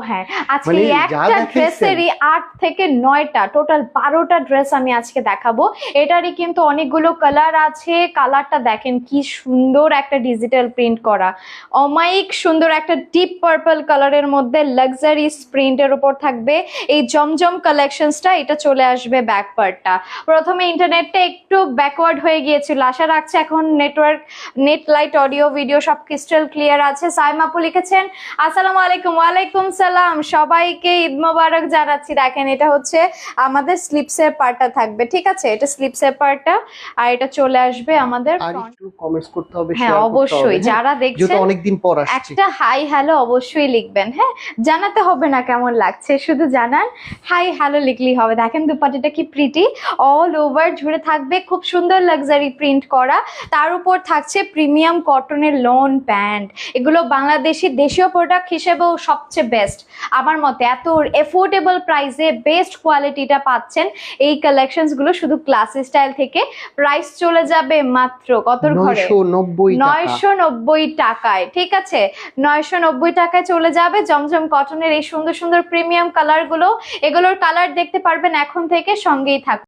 হ্যাঁ, আজকে একটা ড্রেসেরই 8 থেকে 9টা, টোটাল 12টা ড্রেস আমি আজকে দেখাবো। এটারই কিন্তু অনেকগুলো কালার আছে। কালারটা দেখেন কি সুন্দর, একটা ডিজিটাল প্রিন্ট করা, অমায়িক সুন্দর একটা ডিপ পার্পল কালারের মধ্যে লাক্সারি প্রিন্টের উপর থাকবে এই জমজম কালেকশনসটা। এটা চলে আসবে ব্যাক পার্টটা। প্রথমে ইন্টারনেটটা একটু ব্যাকওয়ার্ড হয়ে গিয়েছিল, আশা রাখছি এখন network, net light, audio, video সব ক্রিস্টাল ক্লিয়ার আছে। সাইম আপু লিখেছেন আসসালামু আলাইকুম। ওয়ালাইকুম সালাম, সবাইকে ঈদ মোবারক জানাচ্ছি। দেখেন এটা হচ্ছে আমাদের স্লিপসের পার্টটা থাকবে, ঠিক আছে? এটা স্লিপসের পার্টটা, আর এটা চলে আসবে আমাদের আর একটু কমেন্টস করতে হবে, হ্যাঁ অবশ্যই, যারা দেখছেন অনেকদিন পর আসছে একটা হাই হ্যালো অবশ্যই লিখবেন। হ্যাঁ, জানাতে হবে না কেমন লাগছে, শুধু জানান হাই হ্যালো লিখলেই হবে। দেখেন দুপাটিটা কি প্রিটি, অল ওভার জুড়ে থাকবে খুব সুন্দর লাক্সারি প্রিন্ট করা, তার উপর থাকছে প্রিমিয়াম কটনের লন প্যান্ট। এগুলো বাংলাদেশি দেশীয় প্রোডাক্ট হিসেবেও সবচেয়ে বেস্ট আমার মতে। এত এফোর্ডেবল প্রাইসে বেস্ট কোয়ালিটিটা পাচ্ছেন এই কালেকশনস গুলো শুধু ক্লাসি স্টাইল থেকে। প্রাইস চলে যাবে মাত্র কতর ঘরে 990 টাকায়, ঠিক আছে? 990 টাকায় চলে যাবে জমজম কটনের এই সুন্দর সুন্দর প্রিমিয়াম কালার গুলো। এগুলোর কালার দেখতে পারবেন এখন থেকে, সঙ্গেই থাকবে।